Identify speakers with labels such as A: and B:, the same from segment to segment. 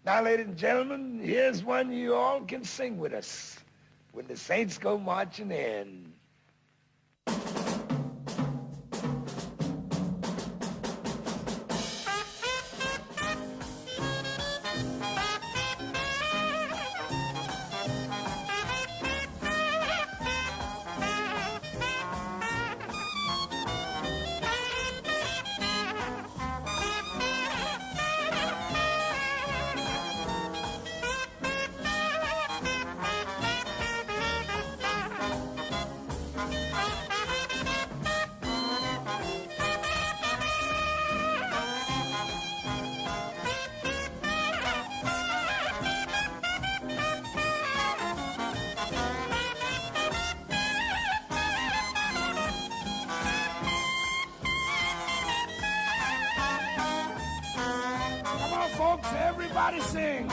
A: Now, ladies and gentlemen, here's one you all can sing with us. When the Saints Go Marching In. Folks, everybody sing.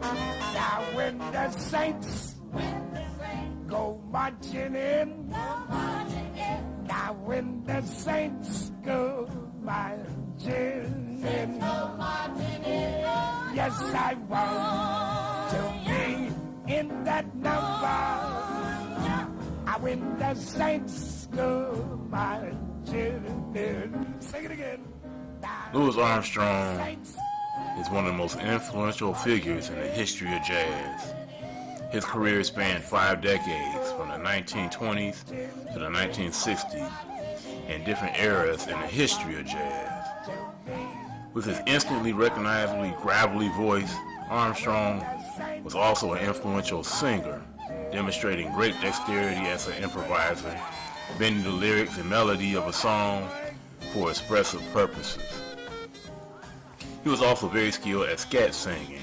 A: Now when the Saints go marching in. Now when the Saints go marching in. Yes, I want to be in that number. When the Saints go marching in. Sing it again.
B: Louis Armstrong is one of the most influential figures in the history of jazz. His career spanned 5 decades, from the 1920s to the 1960s, and different eras in the history of jazz. With his instantly recognizably gravelly voice, Armstrong was also an influential singer, demonstrating great dexterity as an improviser, bending the lyrics and melody of a song for expressive purposes. He was also very skilled at scat singing.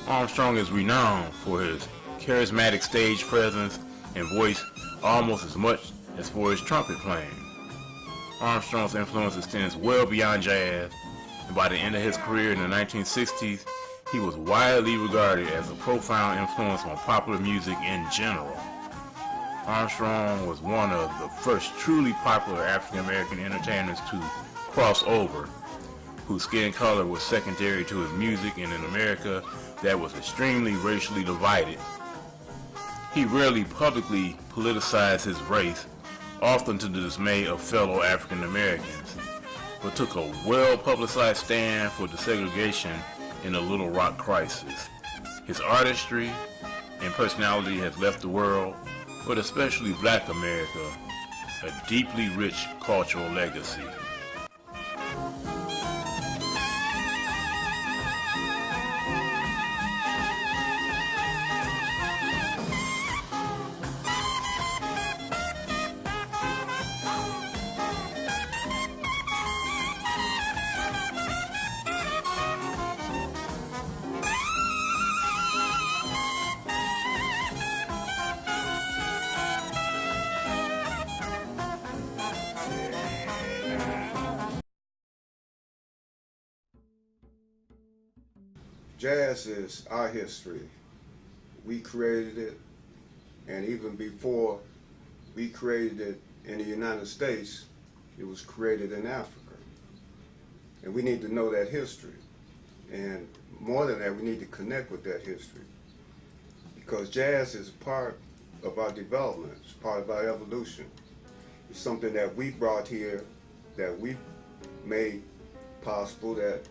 B: Armstrong is renowned for his charismatic stage presence and voice almost as much as for his trumpet playing. Armstrong's influence extends well beyond jazz, and by the end of his career in the 1960s, he was widely regarded as a profound influence on popular music in general. Armstrong was one of the first truly popular African-American entertainers to cross over, whose skin color was secondary to his music in an America that was extremely racially divided. He rarely publicly politicized his race, often to the dismay of fellow African Americans, but took a well-publicized stand for desegregation in the Little Rock crisis. His artistry and personality has left the world, but especially Black America, a deeply rich cultural legacy.
C: Jazz is our history. We created it, and even before we created it in the United States, it was created in Africa. And we need to know that history. And more than that, we need to connect with that history. Because jazz is part of our development, it's part of our evolution. It's something that we brought here, that we made possible, that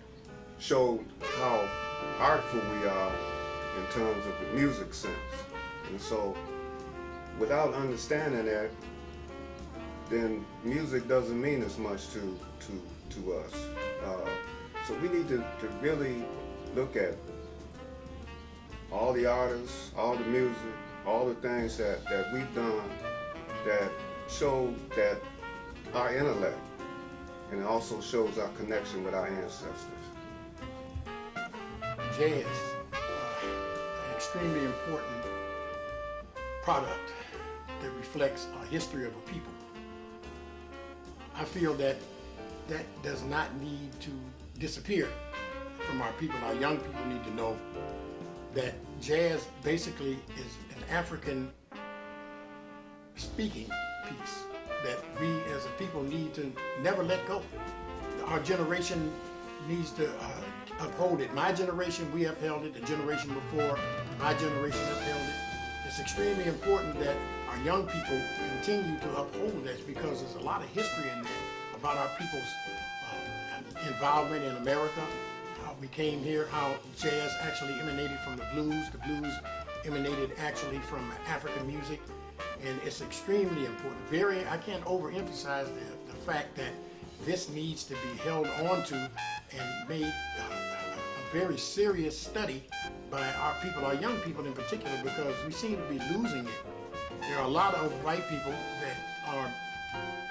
C: showed how artful we are in terms of the music sense. And so without understanding that, then music doesn't mean as much to us. So we need to really look at all the artists, all the music, all the things that we've done that show that our intellect, and it also shows our connection with our ancestors.
D: Jazz, an extremely important product that reflects a history of a people. I feel that that does not need to disappear from our people. Our young people need to know that jazz basically is an African speaking piece that we as a people need to never let go. Our generation needs to uphold it. My generation, we upheld it. The generation before my generation upheld it. It's extremely important that our young people continue to uphold this, because there's a lot of history in there about our people's involvement in America, how we came here, how jazz actually emanated from the blues emanated actually from African music, and it's extremely important. I can't overemphasize the fact that this needs to be held onto and made a very serious study by our people, our young people in particular, because we seem to be losing it. There are a lot of white people that are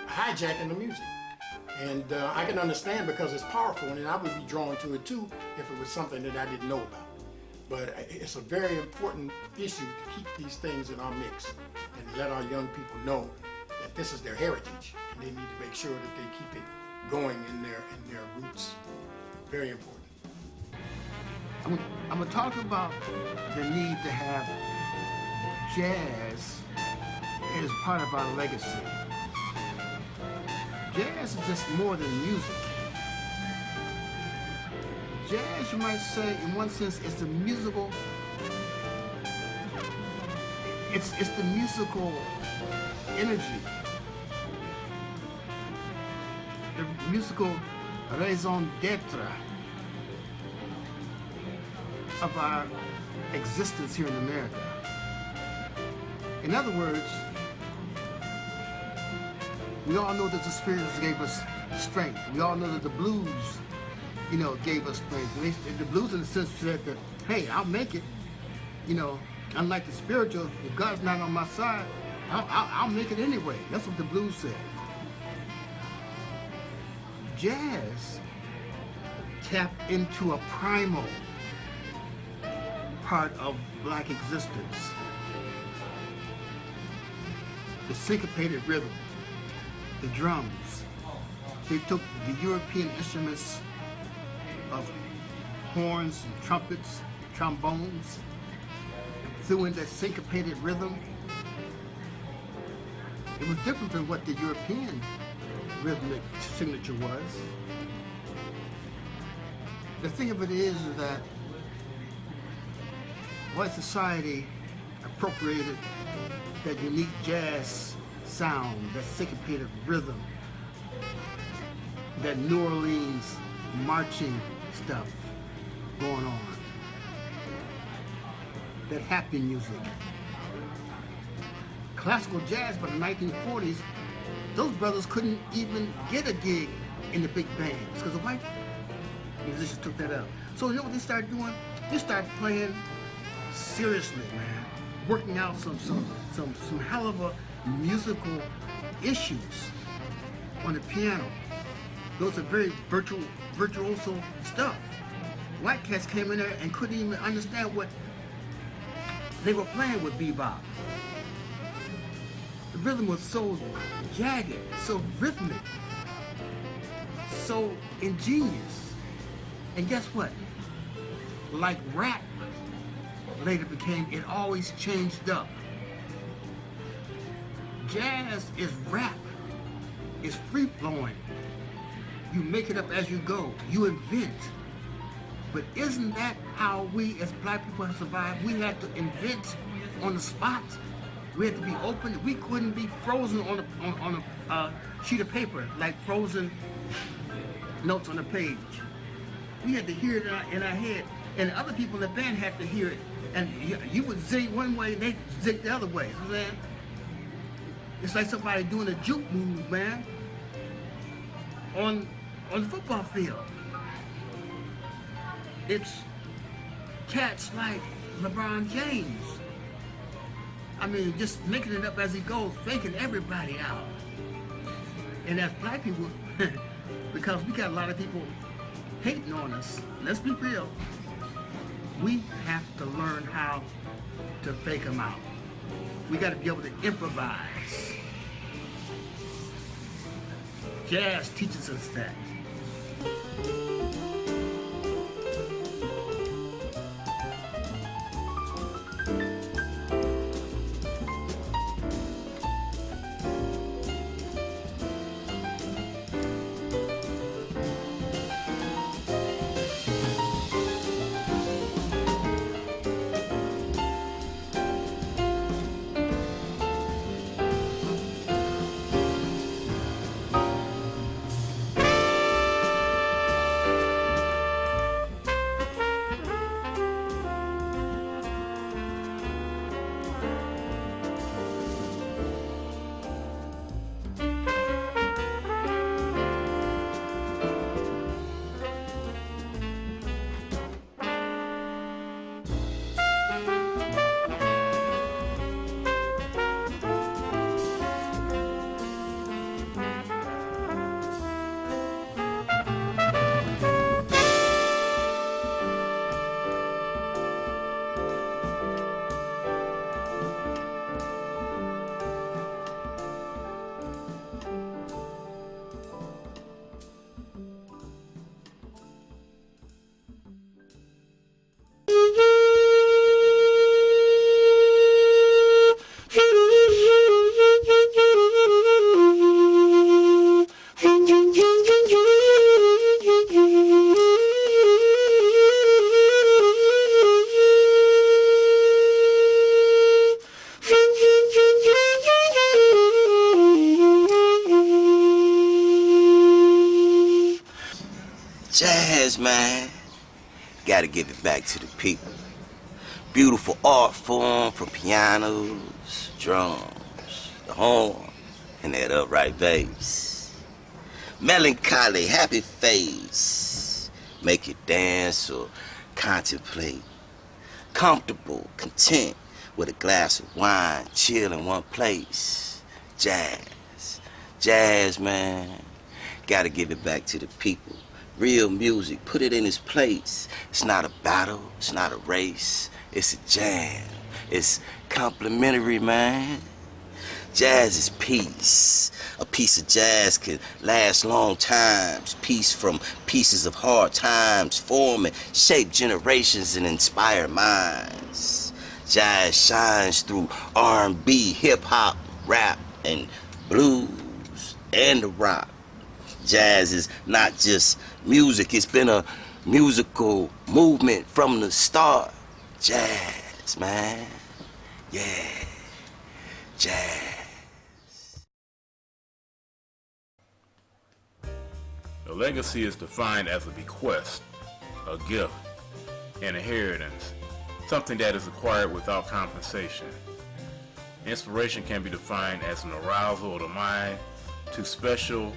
D: hijacking the music. And I can understand, because it's powerful, and I would be drawn to it too if it was something that I didn't know about. But it's a very important issue to keep these things in our mix and let our young people know that this is their heritage, and they need to make sure that they keep it going in their roots. Very important.
A: I'm going to talk about the need to have jazz as part of our legacy. Jazz is just more than music. Jazz, you might say, in one sense, is the musical. It's the musical energy, the musical raison d'être of our existence here in America. In other words, we all know that the spirits gave us strength. We all know that the blues, gave us strength. The blues, in the sense, said that, hey, I'll make it. Unlike the spiritual, if God's not on my side, I'll make it anyway. That's what the blues said. Jazz tapped into a primal part of black existence. The syncopated rhythm, the drums. They took the European instruments of horns and trumpets, trombones, threw in that syncopated rhythm. It was different from what the European rhythmic signature was. The thing of it is that white society appropriated that unique jazz sound, that syncopated rhythm, that New Orleans marching stuff going on, that happy music. Classical jazz by the 1940s, those brothers couldn't even get a gig in the big bands because the white musicians took that up. So you know what they started doing? They started playing seriously, man, working out some hell of a musical issues on the piano. Those are very virtuoso stuff. White cats came in there and couldn't even understand what they were playing with bebop. The rhythm was so jagged, so rhythmic, so ingenious. And guess what? Like rap later became, it always changed up. Jazz is rap. It's free-flowing. You make it up as you go. You invent. But isn't that how we as black people have survived? We had to invent on the spot. We had to be open. We couldn't be frozen on a sheet of paper, like frozen notes on a page. We had to hear it in our head. And other people in the band had to hear it. And you would zig one way and they zig the other way. You know what I'm saying? It's like somebody doing a juke move, man, on the football field. It's cats like LeBron James. I mean, just making it up as he goes, faking everybody out. And as black people, because we got a lot of people hating on us, let's be real, we have to learn how to fake them out. We got to be able to improvise. Jazz teaches us that.
E: Jazz, man, gotta give it back to the people. Beautiful art form from pianos, drums, the horn, and that upright bass. Melancholy, happy face, make you dance or contemplate. Comfortable, content, with a glass of wine, chill in one place. Jazz, man, gotta give it back to the people. Real music, put it in its place. It's not a battle, it's not a race, it's a jam. It's complimentary, man. Jazz is peace. A piece of jazz can last long times. Peace from pieces of hard times, form and shape generations and inspire minds. Jazz shines through R&B, hip-hop, rap, and blues, and the rock. Jazz is not just music, it's been a musical movement from the start. Jazz, man. Yeah. Jazz.
B: A legacy is defined as a bequest, a gift, an inheritance, something that is acquired without compensation. Inspiration can be defined as an arousal of the mind to special,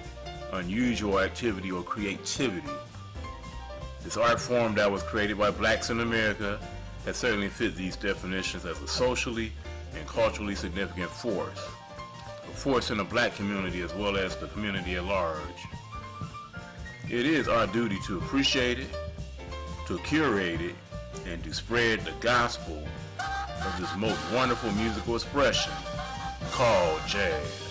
B: unusual activity or creativity. This art form that was created by blacks in America has certainly fit these definitions as a socially and culturally significant force, a force in the black community as well as the community at large. It is our duty to appreciate it, to curate it, and to spread the gospel of this most wonderful musical expression called jazz.